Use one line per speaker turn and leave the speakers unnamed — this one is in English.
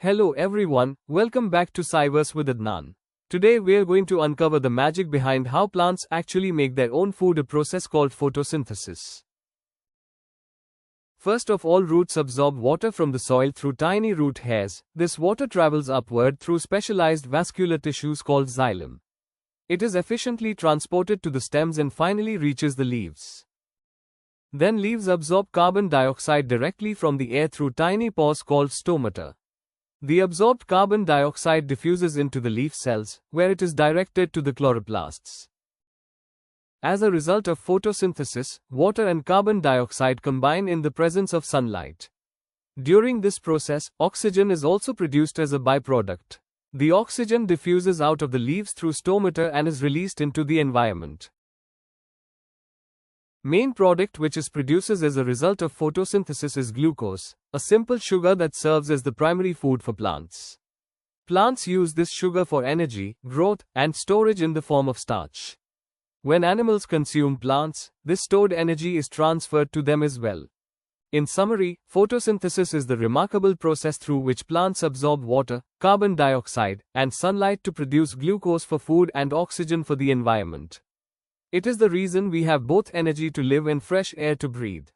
Hello everyone, welcome back to SciVerse with Adnan. Today we are going to uncover the magic behind how plants actually make their own food, a process called photosynthesis. First of all, roots absorb water from the soil through tiny root hairs. This water travels upward through specialized vascular tissues called xylem. It is efficiently transported to the stems and finally reaches the leaves. Then leaves absorb carbon dioxide directly from the air through tiny pores called stomata. The absorbed carbon dioxide diffuses into the leaf cells, where it is directed to the chloroplasts. As a result of photosynthesis, water and carbon dioxide combine in the presence of sunlight. During this process, oxygen is also produced as a byproduct. The oxygen diffuses out of the leaves through stomata and is released into the environment. Main product which is produces as a result of photosynthesis is glucose, a simple sugar that serves as the primary food for plants. Plants use this sugar for energy, growth, and storage in the form of starch. When animals consume plants, this stored energy is transferred to them as well. In summary, photosynthesis is the remarkable process through which plants absorb water, carbon dioxide, and sunlight to produce glucose for food and oxygen for the environment. It is the reason we have both energy to live and fresh air to breathe.